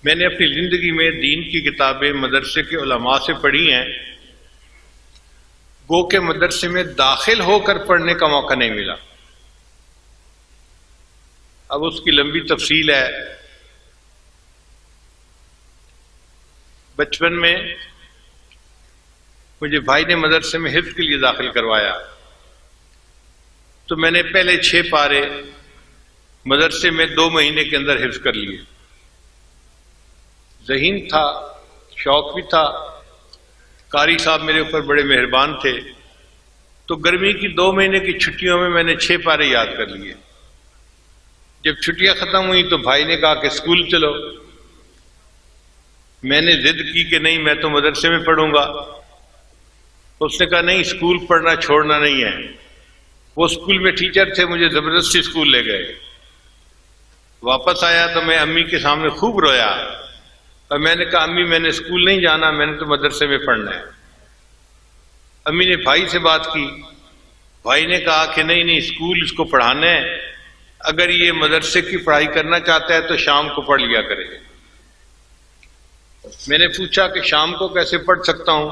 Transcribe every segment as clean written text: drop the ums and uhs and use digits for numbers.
میں نے اپنی زندگی میں دین کی کتابیں مدرسے کے علماء سے پڑھی ہیں، گو کہ مدرسے میں داخل ہو کر پڑھنے کا موقع نہیں ملا۔ اب اس کی لمبی تفصیل ہے۔ بچپن میں مجھے بھائی نے مدرسے میں حفظ کے لیے داخل کروایا، تو میں نے پہلے 6 پارے مدرسے میں 2 مہینے کے اندر حفظ کر لیے۔ ذہین تھا، شوق بھی تھا، قاری صاحب میرے اوپر بڑے مہربان تھے، تو گرمی کی 2 مہینے کی چھٹیوں میں نے 6 پارے یاد کر لیے۔ جب چھٹیاں ختم ہوئی تو بھائی نے کہا کہ اسکول چلو۔ میں نے ضد کی کہ نہیں، میں تو مدرسے میں پڑھوں گا۔ اس نے کہا نہیں، اسکول پڑھنا چھوڑنا نہیں ہے۔ وہ اسکول میں ٹیچر تھے، مجھے زبردستی اسکول لے گئے۔ واپس آیا تو میں امی کے سامنے خوب رویا، اور میں نے کہا امی میں نے اسکول نہیں جانا، میں نے تو مدرسے میں پڑھنا ہے۔ امی نے بھائی سے بات کی، بھائی نے کہا کہ نہیں اسکول اس کو پڑھانا ہے، اگر یہ مدرسے کی پڑھائی کرنا چاہتا ہے تو شام کو پڑھ لیا کرے۔ میں نے پوچھا کہ شام کو کیسے پڑھ سکتا ہوں؟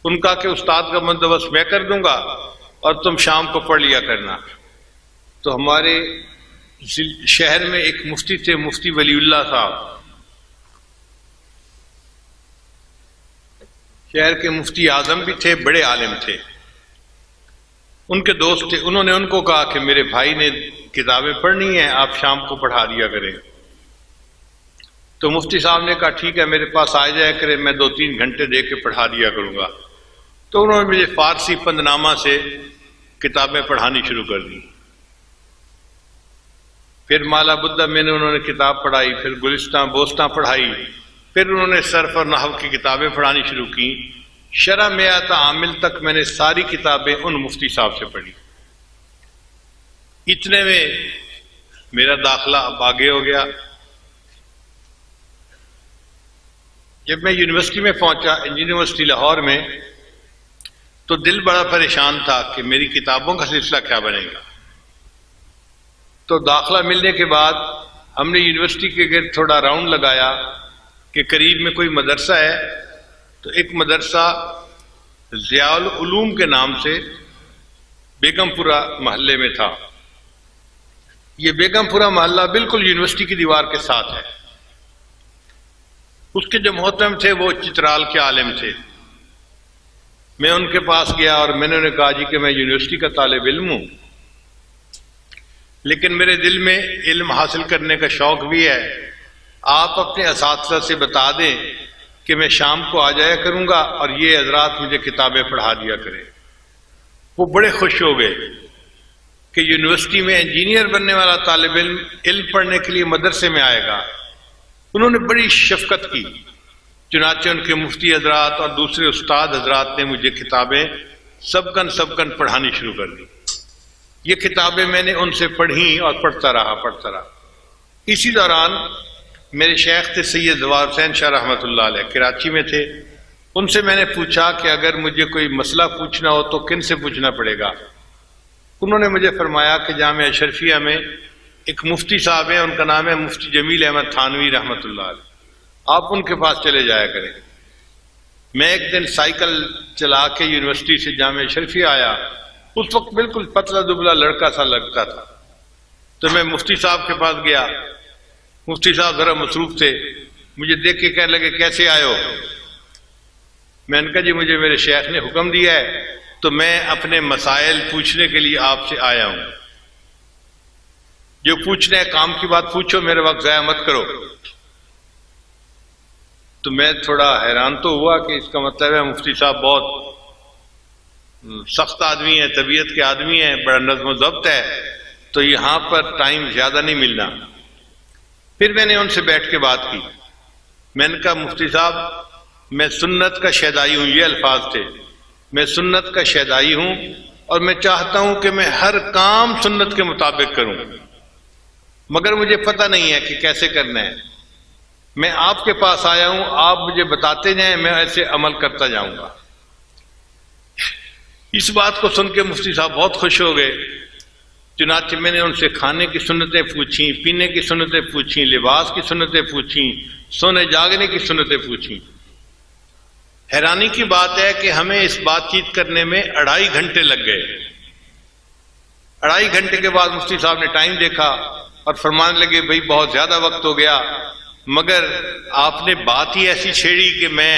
ان کا کہ استاد کا بندوبست میں کر دوں گا اور تم شام کو پڑھ لیا کرنا۔ تو ہمارے شہر میں ایک مفتی تھے، مفتی ولی اللہ صاحب، شہر کے مفتی اعظم بھی تھے، بڑے عالم تھے، ان کے دوست تھے۔ انہوں نے ان کو کہا کہ میرے بھائی نے کتابیں پڑھنی ہیں، آپ شام کو پڑھا دیا کریں۔ تو مفتی صاحب نے کہا ٹھیک ہے، میرے پاس آ جایا کرے، میں 2-3 گھنٹے دے کے پڑھا دیا کروں گا۔ تو انہوں نے مجھے فارسی پندنامہ سے کتابیں پڑھانی شروع کر دی۔ پھر مالا بدہ میں نے انہوں نے کتاب پڑھائی، پھر گلستان بوستان پڑھائی، پھر انہوں نے صرف اور نحو کی کتابیں پڑھانی شروع کی۔ شرح میات عامل تک میں نے ساری کتابیں ان مفتی صاحب سے پڑھی۔ اتنے میں میرا داخلہ اب آگے ہو گیا۔ جب میں یونیورسٹی میں پہنچا، یونیورسٹی لاہور میں، تو دل بڑا پریشان تھا کہ میری کتابوں کا سلسلہ کیا بنے گا۔ تو داخلہ ملنے کے بعد ہم نے یونیورسٹی کے گرد تھوڑا راؤنڈ لگایا کہ قریب میں کوئی مدرسہ ہے۔ تو ایک مدرسہ ضیاء العلوم کے نام سے بیگم پورہ محلے میں تھا۔ یہ بیگم پورہ محلہ بالکل یونیورسٹی کی دیوار کے ساتھ ہے۔ اس کے جو محترم تھے وہ چترال کے عالم تھے۔ میں ان کے پاس گیا اور میں نے انہیں کہا جی کہ میں یونیورسٹی کا طالب علم ہوں، لیکن میرے دل میں علم حاصل کرنے کا شوق بھی ہے، آپ اپنے اساتذہ سے بتا دیں کہ میں شام کو آ جایا کروں گا اور یہ حضرات مجھے کتابیں پڑھا دیا کریں۔ وہ بڑے خوش ہو گئے کہ یونیورسٹی میں انجینئر بننے والا طالب علم پڑھنے کے لیے مدرسے میں آئے گا۔ انہوں نے بڑی شفقت کی، چنانچہ ان کے مفتی حضرات اور دوسرے استاد حضرات نے مجھے کتابیں سبقن پڑھانی شروع کر دی۔ یہ کتابیں میں نے ان سے پڑھی اور پڑھتا رہا۔ اسی دوران میرے شیخ تھے سید زوار حسین شاہ رحمۃ اللہ علیہ، کراچی میں تھے۔ ان سے میں نے پوچھا کہ اگر مجھے کوئی مسئلہ پوچھنا ہو تو کن سے پوچھنا پڑے گا؟ انہوں نے مجھے فرمایا کہ جامعہ اشرفیہ میں ایک مفتی صاحب ہیں، ان کا نام ہے مفتی جمیل احمد تھانوی رحمۃ اللہ علیہ، آپ ان کے پاس چلے جایا کریں۔ میں ایک دن سائیکل چلا کے یونیورسٹی سے جامعہ اشرفیہ آیا، اس وقت بالکل پتلا دبلا لڑکا سا لگتا تھا، تو میں مفتی صاحب کے پاس گیا۔ مفتی صاحب ذرا مصروف تھے، مجھے دیکھ کے کہنے لگے کیسے آئے ہو؟ میں نے کہا جی مجھے میرے شیخ نے حکم دیا ہے تو میں اپنے مسائل پوچھنے کے لیے آپ سے آیا ہوں، جو پوچھنا ہے کام کی بات پوچھو، میرے وقت ضائع مت کرو۔ تو میں تھوڑا حیران تو ہوا کہ اس کا مطلب ہے مفتی صاحب بہت سخت آدمی ہیں، طبیعت کے آدمی ہیں، بڑا نظم و ضبط ہے، تو یہاں پر ٹائم زیادہ نہیں ملنا۔ پھر میں نے ان سے بیٹھ کے بات کی، میں نے کہا مفتی صاحب میں سنت کا شیدائی ہوں، یہ الفاظ تھے، میں سنت کا شیدائی ہوں اور میں چاہتا ہوں کہ میں ہر کام سنت کے مطابق کروں، مگر مجھے پتہ نہیں ہے کہ کیسے کرنا ہے۔ میں آپ کے پاس آیا ہوں، آپ مجھے بتاتے جائیں، میں ایسے عمل کرتا جاؤں گا۔ اس بات کو سن کے مفتی صاحب بہت خوش ہو گئے. چنانچہ میں نے ان سے کھانے کی سنتیں پوچھیں، پینے کی سنتیں پوچھیں، لباس کی سنتیں پوچھیں، سونے جاگنے کی سنتیں پوچھیں. حیرانی کی بات ہے کہ ہمیں اس بات چیت کرنے میں 2.5 گھنٹے لگ گئے. 2.5 گھنٹے کے بعد مفتی صاحب نے ٹائم دیکھا اور فرمانے لگے بھائی بہت زیادہ وقت ہو گیا، مگر آپ نے بات ہی ایسی چھیڑی کہ میں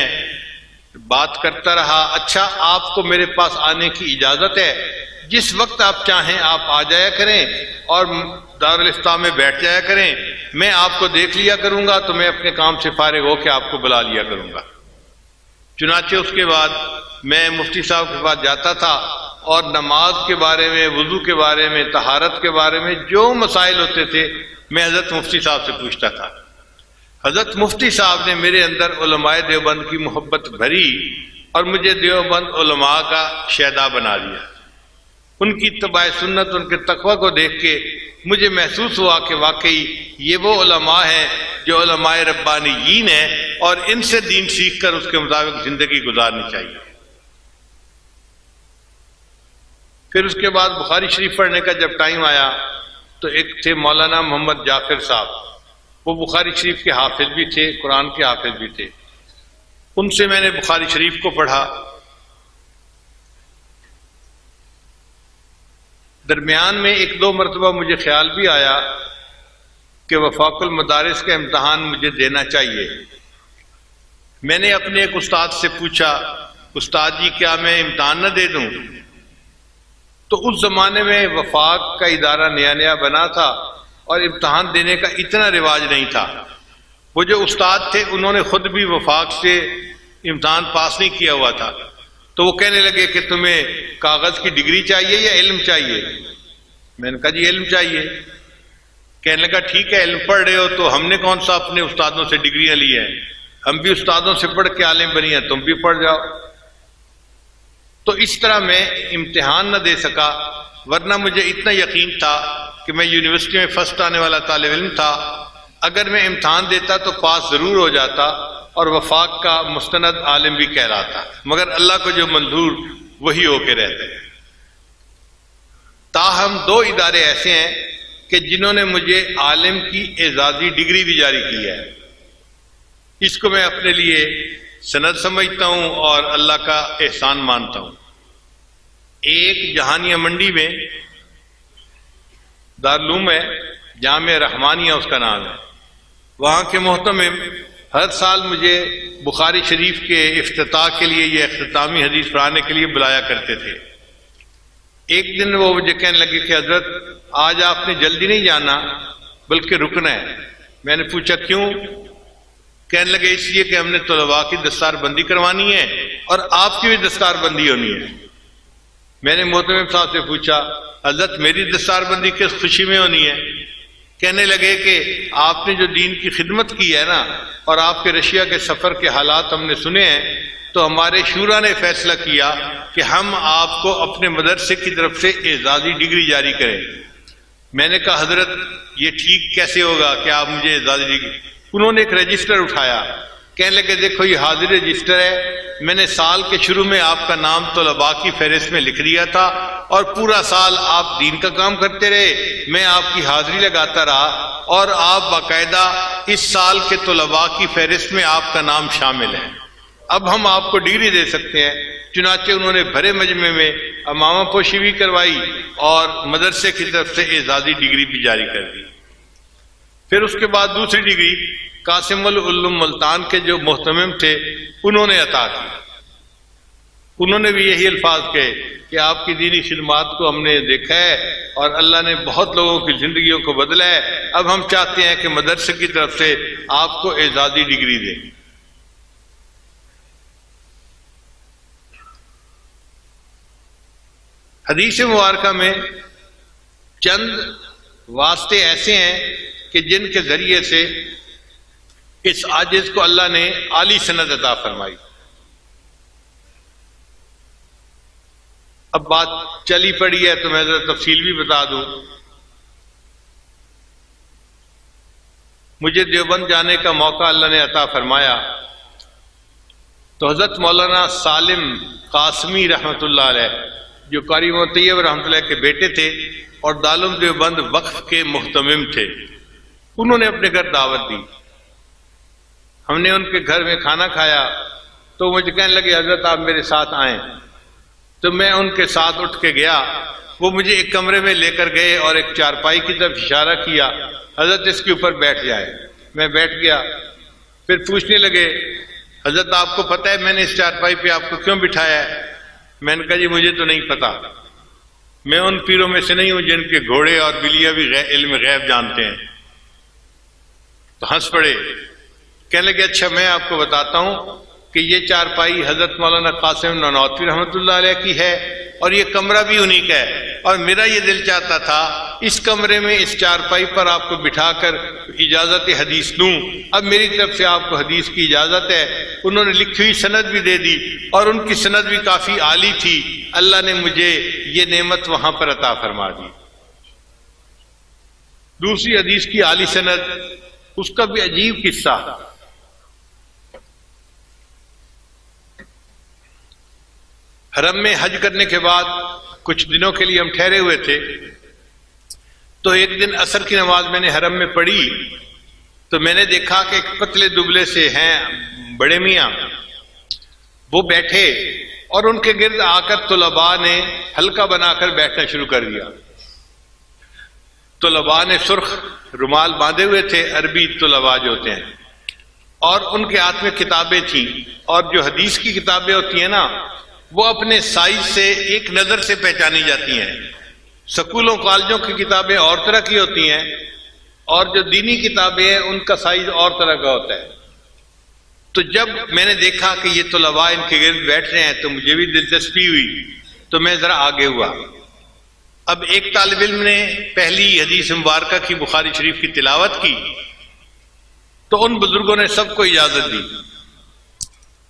بات کرتا رہا. اچھا آپ کو میرے پاس آنے کی اجازت ہے، جس وقت آپ چاہیں آپ آ جایا کریں اور دارالفتاح میں بیٹھ جایا کریں، میں آپ کو دیکھ لیا کروں گا تو میں اپنے کام سے فارغ ہو کے آپ کو بلا لیا کروں گا. چنانچہ اس کے بعد میں مفتی صاحب کے پاس جاتا تھا اور نماز کے بارے میں، وضو کے بارے میں، طہارت کے بارے میں جو مسائل ہوتے تھے میں حضرت مفتی صاحب سے پوچھتا تھا. حضرت مفتی صاحب نے میرے اندر علماء دیوبند کی محبت بھری اور مجھے دیوبند علماء کا شیدا بنا دیا. ان کی اتباع سنت، ان کے تقوی کو دیکھ کے مجھے محسوس ہوا کہ واقعی یہ وہ علماء ہیں جو علماء ربانیین ہیں اور ان سے دین سیکھ کر اس کے مطابق زندگی گزارنی چاہیے. پھر اس کے بعد بخاری شریف پڑھنے کا جب ٹائم آیا تو ایک تھے مولانا محمد جعفر صاحب، وہ بخاری شریف کے حافظ بھی تھے، قرآن کے حافظ بھی تھے. ان سے میں نے بخاری شریف کو پڑھا. درمیان میں 1-2 مرتبہ مجھے خیال بھی آیا کہ وفاق المدارس کا امتحان مجھے دینا چاہیے. میں نے اپنے ایک استاد سے پوچھا استاد جی کیا میں امتحان نہ دے دوں؟ تو اس زمانے میں وفاق کا ادارہ نیا نیا بنا تھا اور امتحان دینے کا اتنا رواج نہیں تھا. وہ جو استاد تھے انہوں نے خود بھی وفاق سے امتحان پاس نہیں کیا ہوا تھا. تو وہ کہنے لگے کہ تمہیں کاغذ کی ڈگری چاہیے یا علم چاہیے؟ میں نے کہا جی علم چاہیے. کہنے لگا ٹھیک ہے علم پڑھ رہے ہو تو ہم نے کون سا اپنے استادوں سے ڈگریاں لی ہیں، ہم بھی استادوں سے پڑھ کے عالم بنی ہیں، تم بھی پڑھ جاؤ. تو اس طرح میں امتحان نہ دے سکا، ورنہ مجھے اتنا یقین تھا کہ میں یونیورسٹی میں فرسٹ آنے والا طالب علم تھا. اگر میں امتحان دیتا تو پاس ضرور ہو جاتا اور وفاق کا مستند عالم بھی کہلاتا، مگر اللہ کو جو منظور وہی ہو کے رہتے. تاہم 2 ادارے ایسے ہیں کہ جنہوں نے مجھے عالم کی اعزازی ڈگری بھی جاری کی ہے. اس کو میں اپنے لیے سند سمجھتا ہوں اور اللہ کا احسان مانتا ہوں. ایک جہانیہ منڈی میں دارالعلوم ہے، جامعہ رحمانیہ اس کا نام ہے، وہاں کے محتمم ہر سال مجھے بخاری شریف کے افتتاح کے لیے یا اختتامی حدیث پڑھانے کے لیے بلایا کرتے تھے. ایک دن وہ مجھے کہنے لگے کہ حضرت آج آپ نے جلدی نہیں جانا بلکہ رکنا ہے. میں نے پوچھا کیوں؟ کہنے لگے اس لیے کہ ہم نے طلباء کی دستار بندی کروانی ہے اور آپ کی بھی دستار بندی ہونی ہے. میں نے محتمم صاحب سے پوچھا حضرت میری دستار بندی کس خوشی میں ہونی ہے؟ کہنے لگے کہ آپ نے جو دین کی خدمت کی ہے نا، اور آپ کے رشیا کے سفر کے حالات ہم نے سنے ہیں، تو ہمارے شورا نے فیصلہ کیا کہ ہم آپ کو اپنے مدرسے کی طرف سے اعزازی ڈگری جاری کریں. میں نے کہا حضرت یہ ٹھیک کیسے ہوگا کہ آپ مجھے اعزازی ڈگری؟ انہوں نے ایک رجسٹر اٹھایا، کہنے لگے دیکھو یہ حاضر رجسٹر ہے، میں نے سال کے شروع میں آپ کا نام طلباء کی فہرست میں لکھ دیا تھا اور پورا سال آپ دین کا کام کرتے رہے، میں آپ کی حاضری لگاتا رہا اور آپ باقاعدہ اس سال کے طلباء کی فہرست میں آپ کا نام شامل ہے، اب ہم آپ کو ڈگری دے سکتے ہیں. چنانچہ انہوں نے بھرے مجمع میں امامہ پوشی بھی کروائی اور مدرسے کی طرف سے اعزازی ڈگری بھی جاری کر دی. پھر اس کے بعد دوسری ڈگری قاسم العلوم ملتان کے جو محتمم تھے انہوں نے عطا کی. انہوں نے بھی یہی الفاظ کہے کہ آپ کی دینی خدمات کو ہم نے دیکھا ہے اور اللہ نے بہت لوگوں کی زندگیوں کو بدلا ہے، اب ہم چاہتے ہیں کہ مدرسے کی طرف سے آپ کو اعزازی ڈگری دیں. حدیث مبارکہ میں چند واسطے ایسے ہیں کہ جن کے ذریعے سے اس عاجز کو اللہ نے عالی سند عطا فرمائی. اب بات چلی پڑی ہے تو میں ذرا تفصیل بھی بتا دوں. مجھے دیوبند جانے کا موقع اللہ نے عطا فرمایا تو حضرت مولانا سالم قاسمی رحمۃ اللہ علیہ جو قاری محمد طیب رحمۃ اللہ کے بیٹے تھے اور دارالعلوم دیوبند وقف کے محتمم تھے، انہوں نے اپنے گھر دعوت دی. ہم نے ان کے گھر میں کھانا کھایا تو مجھے کہنے لگے حضرت آپ میرے ساتھ آئیں. تو میں ان کے ساتھ اٹھ کے گیا. وہ مجھے ایک کمرے میں لے کر گئے اور ایک چارپائی کی طرف اشارہ کیا، حضرت اس کے اوپر بیٹھ جائے. میں بیٹھ گیا. پھر پوچھنے لگے حضرت آپ کو پتہ ہے میں نے اس چارپائی پہ آپ کو کیوں بٹھایا ہے؟ میں نے کہا جی مجھے تو نہیں پتا، میں ان پیروں میں سے نہیں ہوں جن کے گھوڑے اور بلیاں بھی علم غیب جانتے ہیں. تو ہنس پڑے. کہنے لگے اچھا میں آپ کو بتاتا ہوں کہ یہ چارپائی حضرت مولانا قاسم نانوتوی رحمۃ اللہ علیہ کی ہے اور یہ کمرہ بھی انہی کا ہے، اور میرا یہ دل چاہتا تھا اس کمرے میں اس چارپائی پر آپ کو بٹھا کر اجازت حدیث لوں. اب میری طرف سے آپ کو حدیث کی اجازت ہے. انہوں نے لکھی ہوئی سند بھی دے دی اور ان کی سند بھی کافی عالی تھی. اللہ نے مجھے یہ نعمت وہاں پر عطا فرما دی. دوسری حدیث کی عالی سند، اس کا بھی عجیب قصہ. حرم میں حج کرنے کے بعد کچھ دنوں کے لیے ہم ٹھہرے ہوئے تھے. تو ایک دن عصر کی نماز میں نے حرم میں پڑھی تو میں نے دیکھا کہ ایک پتلے دبلے سے ہیں بڑے میاں، وہ بیٹھے اور ان کے گرد آ کر طلباء نے حلقہ بنا کر بیٹھنا شروع کر دیا. طلباء نے سرخ رومال باندھے ہوئے تھے، عربی طلباء جو ہوتے ہیں، اور ان کے ہاتھ میں کتابیں تھیں. اور جو حدیث کی کتابیں ہوتی ہیں نا وہ اپنے سائز سے ایک نظر سے پہچانی جاتی ہیں. سکولوں کالجوں کی کتابیں اور طرح کی ہوتی ہیں اور جو دینی کتابیں ہیں ان کا سائز اور طرح کا ہوتا ہے. تو جب میں نے دیکھا کہ یہ طلباء ان کے گرد بیٹھ رہے ہیں تو مجھے بھی دلچسپی ہوئی تو میں ذرا آگے ہوا. اب ایک طالب علم نے پہلی حدیث مبارکہ کی بخاری شریف کی تلاوت کی تو ان بزرگوں نے سب کو اجازت دی.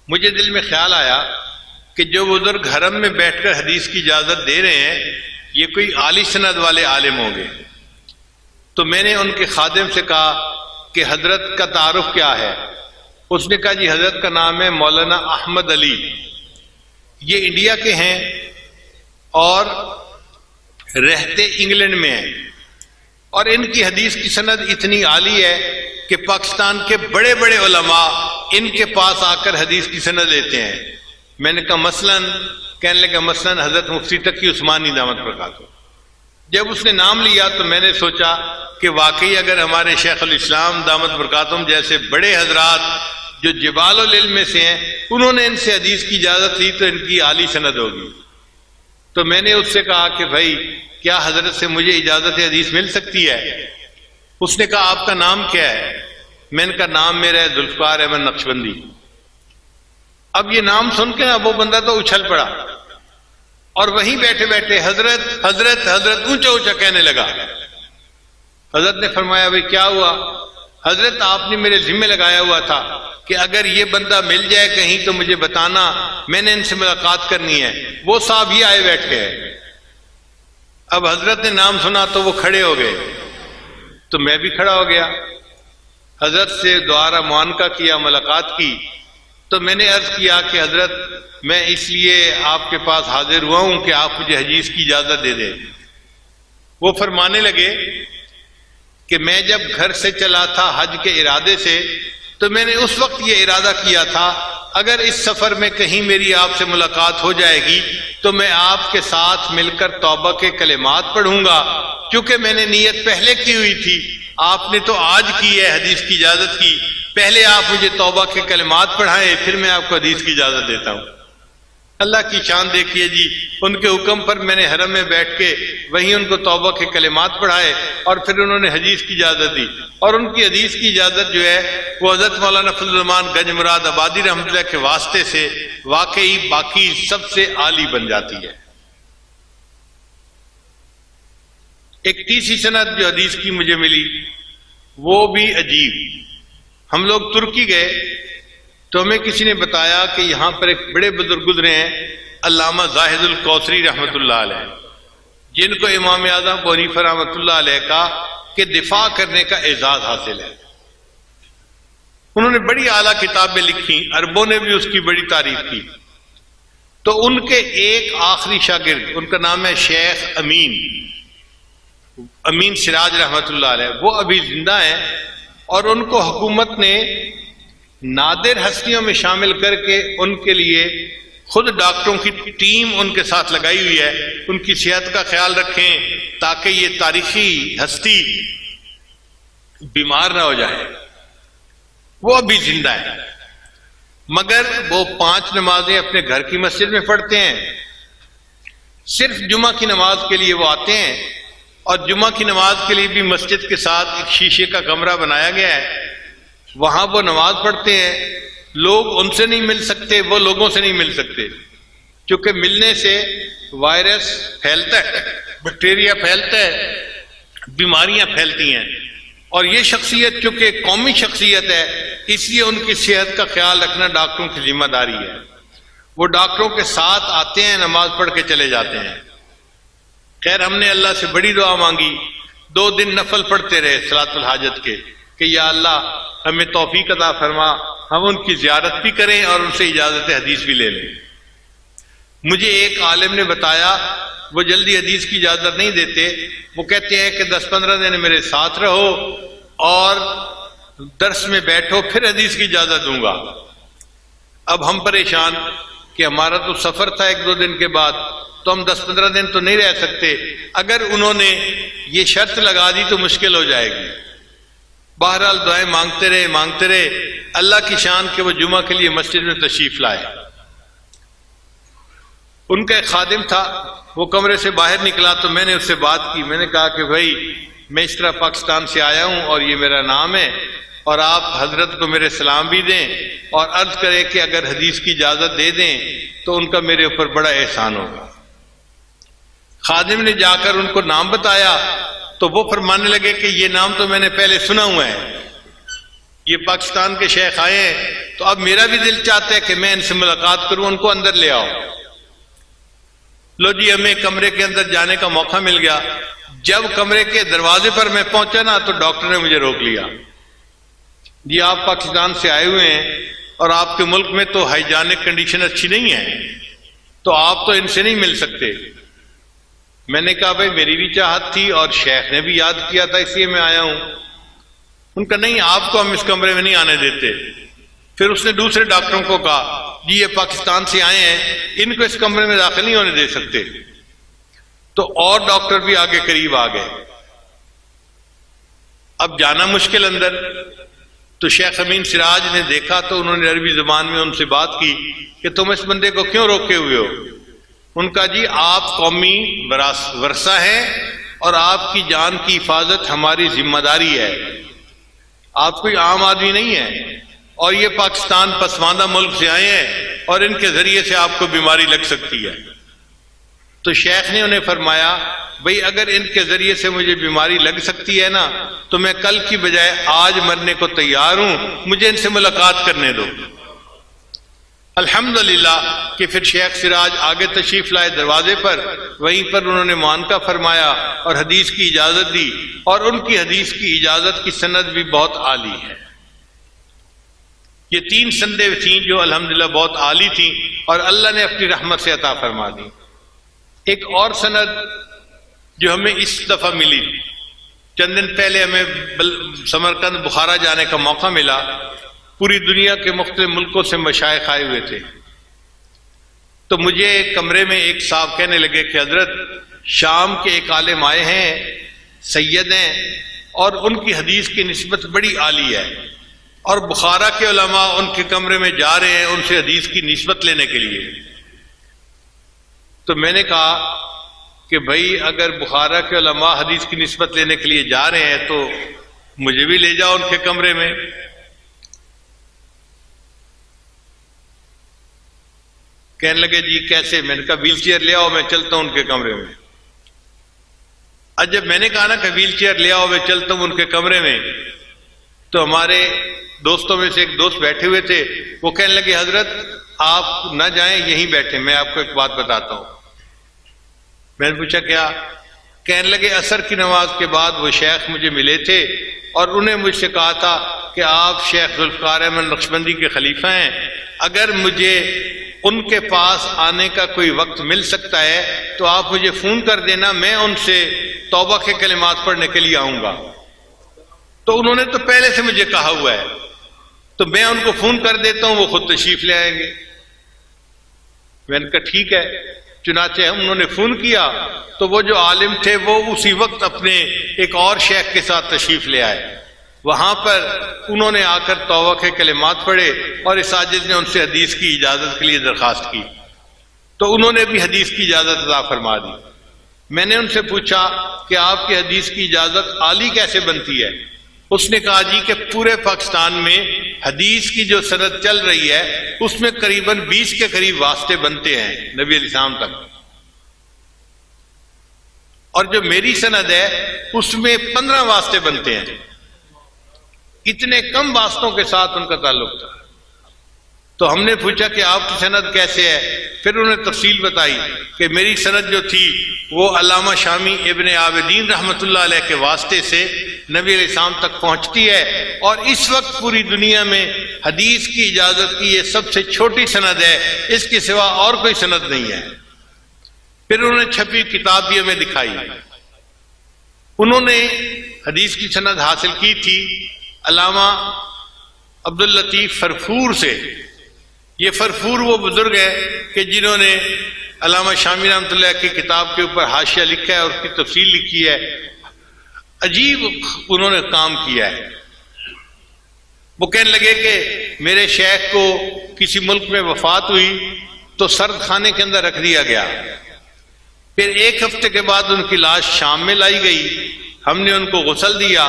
مجھے دل میں خیال آیا کہ جو بزرگ حرم میں بیٹھ کر حدیث کی اجازت دے رہے ہیں یہ کوئی عالی سند والے عالم ہوں گے. تو میں نے ان کے خادم سے کہا کہ حضرت کا تعارف کیا ہے؟ اس نے کہا جی حضرت کا نام ہے مولانا احمد علی، یہ انڈیا کے ہیں اور رہتے انگلینڈ میں ہیں، اور ان کی حدیث کی سند اتنی عالی ہے کہ پاکستان کے بڑے بڑے علماء ان کے پاس آ کر حدیث کی سند لیتے ہیں. میں نے کہا مثلاً؟ کہنے لگا مثلاً حضرت مفتی تقی عثمانی دامت برکاتہ. جب اس نے نام لیا تو میں نے سوچا کہ واقعی اگر ہمارے شیخ الاسلام دامت برکاتہم جیسے بڑے حضرات جو جبال العلم میں سے ہیں انہوں نے ان سے حدیث کی اجازت لی تو ان کی عالی سند ہوگی. تو میں نے اس سے کہا کہ بھائی کیا حضرت سے مجھے اجازت حدیث مل سکتی ہے؟ اس نے کہا آپ کا نام کیا ہے؟ میں نے کہا نام میرا ہے ذوالفقار احمد نقشبندی. اب یہ نام سن کے نا وہ بندہ تو اچھل پڑا اور وہیں بیٹھے بیٹھے حضرت حضرت حضرت اونچا اونچا کہنے لگا. حضرت نے فرمایا بھائی کیا ہوا؟ حضرت آپ نے میرے ذمہ لگایا ہوا تھا کہ اگر یہ بندہ مل جائے کہیں تو مجھے بتانا، میں نے ان سے ملاقات کرنی ہے. وہ صاحب ہی آئے بیٹھے ہیں. اب حضرت نے نام سنا تو وہ کھڑے ہو گئے تو میں بھی کھڑا ہو گیا. حضرت سے دوبارہ معانقہ کیا، ملاقات کی. تو میں نے عرض کیا کہ حضرت میں اس لیے آپ کے پاس حاضر ہوا ہوں کہ آپ مجھے حدیث کی اجازت دے دیں. وہ فرمانے لگے کہ میں جب گھر سے چلا تھا حج کے ارادے سے تو میں نے اس وقت یہ ارادہ کیا تھا اگر اس سفر میں کہیں میری آپ سے ملاقات ہو جائے گی تو میں آپ کے ساتھ مل کر توبہ کے کلمات پڑھوں گا. چونکہ میں نے نیت پہلے کی ہوئی تھی، آپ نے تو آج کی ہے حدیث کی اجازت کی، پہلے آپ مجھے توبہ کے کلمات پڑھائیں پھر میں آپ کو حدیث کی اجازت دیتا ہوں. اللہ کی شان دیکھیے جی، ان کے حکم پر میں نے حرم میں بیٹھ کے وہیں ان کو توبہ کے کلمات پڑھائے اور پھر انہوں نے حدیث کی اجازت دی. اور ان کی حدیث کی اجازت جو ہے وہ حضرت مولانا فضل الرحمان گنج مراد آبادی رحمۃ اللہ کے واسطے سے واقعی باقی سب سے عالی بن جاتی ہے. ایک تیسری سند جو حدیث کی مجھے ملی وہ بھی عجیب. ہم لوگ ترکی گئے تو ہمیں کسی نے بتایا کہ یہاں پر ایک بڑے بزرگ گزرے ہیں علامہ زاہد الکوثری رحمۃ اللہ علیہ، جن کو امام اعظم ابو حنیفہ رحمۃ اللہ علیہ کا کہ دفاع کرنے کا اعزاز حاصل ہے. انہوں نے بڑی اعلیٰ کتابیں لکھی، عربوں نے بھی اس کی بڑی تعریف کی. تو ان کے ایک آخری شاگرد، ان کا نام ہے شیخ امین سراج رحمۃ اللہ علیہ، وہ ابھی زندہ ہیں، اور ان کو حکومت نے نادر ہستیوں میں شامل کر کے ان کے لیے خود ڈاکٹروں کی ٹیم ان کے ساتھ لگائی ہوئی ہے، ان کی صحت کا خیال رکھیں تاکہ یہ تاریخی ہستی بیمار نہ ہو جائے۔ وہ ابھی زندہ ہے، مگر وہ 5 نمازیں اپنے گھر کی مسجد میں پڑھتے ہیں، صرف جمعہ کی نماز کے لیے وہ آتے ہیں، اور جمعہ کی نماز کے لیے بھی مسجد کے ساتھ ایک شیشے کا کمرہ بنایا گیا ہے، وہاں وہ نماز پڑھتے ہیں۔ لوگ ان سے نہیں مل سکتے، وہ لوگوں سے نہیں مل سکتے، کیونکہ ملنے سے وائرس پھیلتا ہے، بیکٹیریا پھیلتا ہے، بیماریاں پھیلتی ہیں، اور یہ شخصیت چونکہ قومی شخصیت ہے، اس لیے ان کی صحت کا خیال رکھنا ڈاکٹروں کی ذمہ داری ہے۔ وہ ڈاکٹروں کے ساتھ آتے ہیں، نماز پڑھ کے چلے جاتے ہیں۔ خیر ہم نے اللہ سے بڑی دعا مانگی، 2 دن نفل پڑھتے رہے صلاۃ الحاجت کے، کہ یا اللہ ہمیں توفیق عطا فرما، ہم ان کی زیارت بھی کریں اور ان سے اجازت حدیث بھی لے لیں۔ مجھے ایک عالم نے بتایا، وہ جلدی حدیث کی اجازت نہیں دیتے، وہ کہتے ہیں کہ 10-15 دن میرے ساتھ رہو اور درس میں بیٹھو، پھر حدیث کی اجازت دوں گا۔ اب ہم پریشان کہ ہمارا تو سفر تھا 1-2 دن کے بعد، تو ہم 10-15 دن تو نہیں رہ سکتے، اگر انہوں نے یہ شرط لگا دی تو مشکل ہو جائے گی۔ بہرحال دعائیں مانگتے رہے، اللہ کی شان کہ وہ جمعہ کے لیے مسجد میں تشریف لائے۔ ان کا ایک خادم تھا، وہ کمرے سے باہر نکلا تو میں نے اس سے بات کی، میں نے کہا کہ بھائی میں اس طرح پاکستان سے آیا ہوں اور یہ میرا نام ہے، اور آپ حضرت کو میرے سلام بھی دیں اور عرض کریں کہ اگر حدیث کی اجازت دے دیں تو ان کا میرے اوپر بڑا احسان ہوگا۔ خادم نے جا کر ان کو نام بتایا تو وہ فرمانے لگے کہ یہ نام تو میں نے پہلے سنا ہوا ہے، یہ پاکستان کے شیخ آئے ہیں، تو اب میرا بھی دل چاہتا ہے کہ میں ان سے ملاقات کروں، ان کو اندر لے آؤ۔ لو جی ہمیں کمرے کے اندر جانے کا موقع مل گیا۔ جب کمرے کے دروازے پر میں پہنچا نا تو ڈاکٹر نے مجھے روک لیا، جی آپ پاکستان سے آئے ہوئے ہیں اور آپ کے ملک میں تو ہائیجینک کنڈیشن اچھی نہیں ہے، تو آپ تو ان سے نہیں مل سکتے۔ میں نے کہا بھائی میری بھی چاہت تھی اور شیخ نے بھی یاد کیا تھا، اس لیے میں آیا ہوں۔ ان کا نہیں، آپ کو ہم اس کمرے میں نہیں آنے دیتے۔ پھر اس نے دوسرے ڈاکٹروں کو کہا جی یہ پاکستان سے آئے ہیں، ان کو اس کمرے میں داخل نہیں ہونے دے سکتے۔ تو اور ڈاکٹر بھی آگے قریب آ گئے، اب جانا مشکل اندر۔ تو شیخ امین سراج نے دیکھا تو انہوں نے عربی زبان میں ان سے بات کی کہ تم اس بندے کو کیوں روکے ہوئے ہو؟ ان کا جی آپ قومی ورثہ ہیں اور آپ کی جان کی حفاظت ہماری ذمہ داری ہے، آپ کوئی عام آدمی نہیں ہے، اور یہ پاکستان پسماندہ ملک سے آئے ہیں اور ان کے ذریعے سے آپ کو بیماری لگ سکتی ہے۔ تو شیخ نے انہیں فرمایا بھئی اگر ان کے ذریعے سے مجھے بیماری لگ سکتی ہے نا تو میں کل کی بجائے آج مرنے کو تیار ہوں، مجھے ان سے ملاقات کرنے دو۔ الحمدللہ کہ پھر شیخ سراج آگے تشریف لائے دروازے پر، وہیں پر انہوں نے معانقہ فرمایا اور حدیث کی اجازت دی، اور ان کی حدیث کی اجازت کی سند بھی بہت عالی ہے۔ یہ 3 سندیں تھیں جو الحمدللہ بہت عالی تھیں اور اللہ نے اپنی رحمت سے عطا فرما دی۔ ایک اور سند جو ہمیں اس دفعہ ملی، چند دن پہلے ہمیں سمرقند بخارا جانے کا موقع ملا، پوری دنیا کے مختلف ملکوں سے مشائخ آئے ہوئے تھے، تو مجھے کمرے میں ایک صاحب کہنے لگے کہ حضرت شام کے ایک عالم آئے ہیں، سید ہیں، اور ان کی حدیث کی نسبت بڑی عالی ہے، اور بخارا کے علماء ان کے کمرے میں جا رہے ہیں ان سے حدیث کی نسبت لینے کے لیے۔ تو میں نے کہا کہ بھائی اگر بخارا کے علماء حدیث کی نسبت لینے کے لیے جا رہے ہیں تو مجھے بھی لے جاؤ ان کے کمرے میں۔ کہنے لگے جی کیسے؟ میں نے کہا ویل چیئر لے آؤ، میں چلتا ہوں ان کے کمرے میں۔ جب میں نے کہا نا کہ ویل چیئر لے آؤ میں چلتا ہوں ان کے کمرے میں، تو ہمارے دوستوں میں سے ایک دوست بیٹھے ہوئے تھے، وہ کہنے لگے حضرت آپ نہ جائیں، یہیں بیٹھیں، میں آپ کو ایک بات بتاتا ہوں۔ میں نے پوچھا کیا؟ کہنے لگے عصر کی نماز کے بعد وہ شیخ مجھے ملے تھے اور انہیں مجھ سے کہا تھا کہ آپ شیخ ذوالفقار احمد نقشبندی کے خلیفہ ہیں، اگر مجھے ان کے پاس آنے کا کوئی وقت مل سکتا ہے تو آپ مجھے فون کر دینا، میں ان سے توبہ کے کلمات پڑھنے کے لیے آؤں گا۔ تو انہوں نے تو پہلے سے مجھے کہا ہوا ہے، تو میں ان کو فون کر دیتا ہوں، وہ خود تشریف لے آئیں گے۔ میں نے کہا ٹھیک ہے۔ چنانچہ انہوں نے فون کیا تو وہ جو عالم تھے وہ اسی وقت اپنے ایک اور شیخ کے ساتھ تشریف لے آئے۔ وہاں پر انہوں نے آ کر توبہ کے کلمات پڑھے اور اس عاجز نے ان سے حدیث کی اجازت کے لیے درخواست کی، تو انہوں نے بھی حدیث کی اجازت عطا فرما دی۔ میں نے ان سے پوچھا کہ آپ کی حدیث کی اجازت عالی کیسے بنتی ہے؟ اس نے کہا جی کہ پورے پاکستان میں حدیث کی جو سند چل رہی ہے اس میں قریباً 20 کے قریب واسطے بنتے ہیں نبی علیہ السلام تک، اور جو میری سند ہے اس میں 15 واسطے بنتے ہیں۔ اتنے کم واسطوں کے ساتھ ان کا تعلق تھا۔ تو ہم نے پوچھا کہ آپ کی سند کیسے ہے؟ پھر انہوں نے تفصیل بتائی کہ میری سند جو تھی وہ علامہ شامی ابن عابدین رحمۃ اللہ علیہ کے واسطے سے نبی علیہ السلام تک پہنچتی ہے، اور اس وقت پوری دنیا میں حدیث کی اجازت کی یہ سب سے چھوٹی سند ہے، اس کے سوا اور کوئی سند نہیں ہے۔ پھر انہوں نے چھپی کتاب بھی ہمیں دکھائی۔ انہوں نے حدیث کی سند حاصل کی تھی علامہ عبداللطیف فرفور سے۔ یہ فرفور وہ بزرگ ہے کہ جنہوں نے علامہ شامی رحمۃ اللہ کی کتاب کے اوپر حاشیہ لکھا ہے اور اس کی تفصیل لکھی ہے۔ عجیب انہوں نے کام کیا ہے۔ وہ کہنے لگے کہ میرے شیخ کو کسی ملک میں وفات ہوئی تو سرد خانے کے اندر رکھ دیا گیا، پھر 1 ہفتے کے بعد ان کی لاش شام میں لائی گئی، ہم نے ان کو غسل دیا،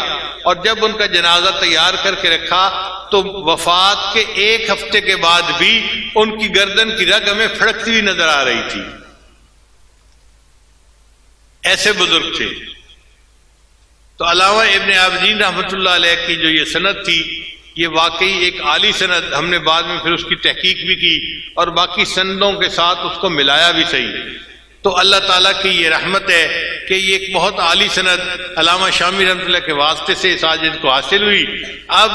اور جب ان کا جنازہ تیار کر کے رکھا تو وفات کے 1 ہفتے کے بعد بھی ان کی گردن کی رگ ہمیں پھڑکتی ہوئی نظر آ رہی تھی۔ ایسے بزرگ تھے۔ تو علامہ ابن عابدین رحمۃ اللہ علیہ کی جو یہ سند تھی یہ واقعی ایک عالی سند، ہم نے بعد میں پھر اس کی تحقیق بھی کی اور باقی سندوں کے ساتھ اس کو ملایا بھی صحیح۔ تو اللہ تعالیٰ کی یہ رحمت ہے کہ یہ ایک بہت عالی سند علامہ شامی رحمۃ اللہ کے واسطے سے اس عاجز کو حاصل ہوئی۔ اب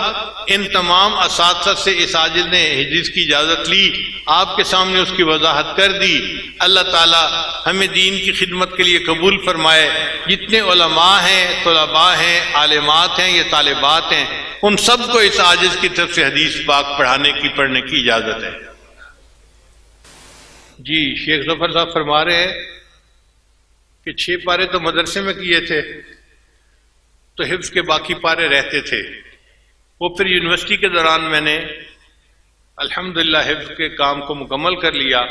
ان تمام اساتذہ سے اس عاجز نے حدیث کی اجازت لی، آپ کے سامنے اس کی وضاحت کر دی۔ اللہ تعالیٰ ہمیں دین کی خدمت کے لیے قبول فرمائے۔ جتنے علماء ہیں، طلباء ہیں، عالمات ہیں یا طالبات ہیں، ان سب کو اس عاجز کی طرف سے حدیث پاک پڑھنے کی اجازت ہے۔ جی شیخ ظفر صاحب فرما رہے ہیں کہ 6 پارے تو مدرسے میں کیے تھے تو حفظ کے باقی پارے رہتے تھے۔ وہ پھر یونیورسٹی کے دوران میں نے الحمدللہ حفظ کے کام کو مکمل کر لیا،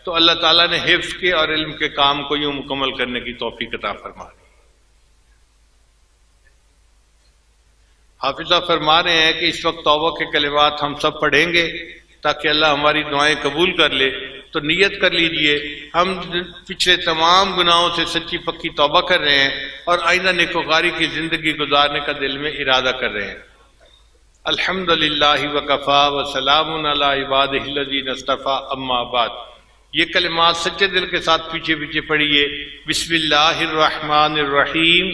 تو اللہ تعالیٰ نے حفظ کے اور علم کے کام کو یوں مکمل کرنے کی توفیق عطا فرما دی۔ حافظ صاحب فرما رہے ہیں کہ اس وقت توبہ کے کلمات ہم سب پڑھیں گے تاکہ اللہ ہماری دعائیں قبول کر لے، تو نیت کر لیجئے ہم پچھلے تمام گناہوں سے سچی پکی توبہ کر رہے ہیں اور آئندہ نیکوکاری کی زندگی گزارنے کا دل میں ارادہ کر رہے ہیں۔ الحمدللہ وکفا وسلام علی عبادہ الذین اصطفیٰ، اما بعد۔ یہ کلمات سچے دل کے ساتھ پیچھے پیچھے پڑھیے۔ بسم اللہ الرحمن الرحیم،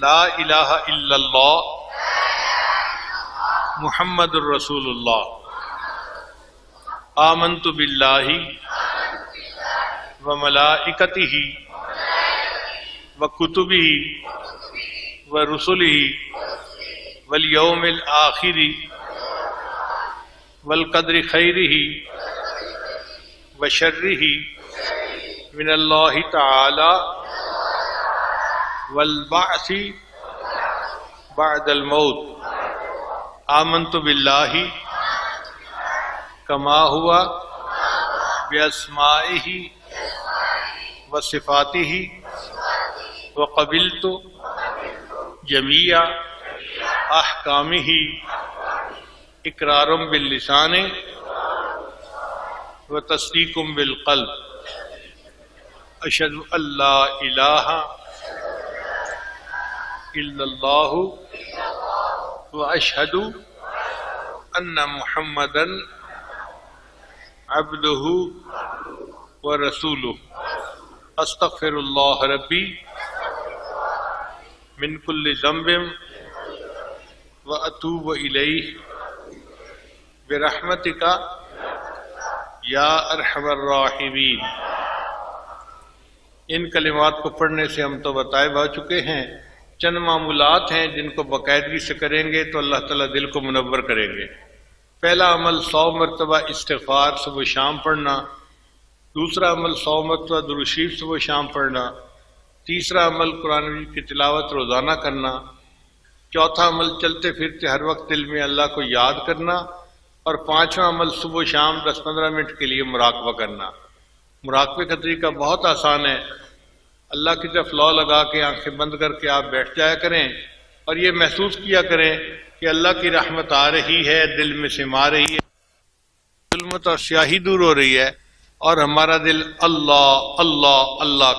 لا الہ الا اللہ محمد الرسول اللہ، آمنت باللہ وملائکتہ وکتبہ ورسلہ والیوم الآخر والقدر خیرہ وشرہ من اللہ تعالی والبعث بعد الموت۔ آمنت باللہ کما ہوا باسمائہ وصفاتہ وقبلت جمیع احکامہ اقرار باللسان وتصدیق بالقلب۔ اشہد ان لا الہ الا اللہ واشہد ان محمدا عبدہ ورسولہ۔ استغفر اللہ ربی من کل ذنب واتوب الیہ برحمتک یا ارحم الراحمین۔ ان کلمات کو پڑھنے سے ہم تو بتائے بھا چکے ہیں، چند معمولات ہیں جن کو باقاعدگی سے کریں گے تو اللہ تعالیٰ دل کو منور کریں گے۔ پہلا عمل 100 مرتبہ استغفار صبح و شام پڑھنا، دوسرا عمل 100 مرتبہ درود شریف صبح و شام پڑھنا، تیسرا عمل قرآن مجید کی تلاوت روزانہ کرنا، چوتھا عمل چلتے پھرتے ہر وقت دل میں اللہ کو یاد کرنا، اور پانچواں عمل صبح و شام 10-15 منٹ کے لیے مراقبہ کرنا۔ مراقبے کا طریقہ بہت آسان ہے، اللہ کی طرف لو لگا کے آنکھیں بند کر کے آپ بیٹھ جایا کریں اور یہ محسوس کیا کریں کہ اللہ کی رحمت آ رہی ہے، دل میں سما رہی ہے، ظلمت اور سیاہی دور ہو رہی ہے، اور ہمارا دل اللہ اللہ اللہ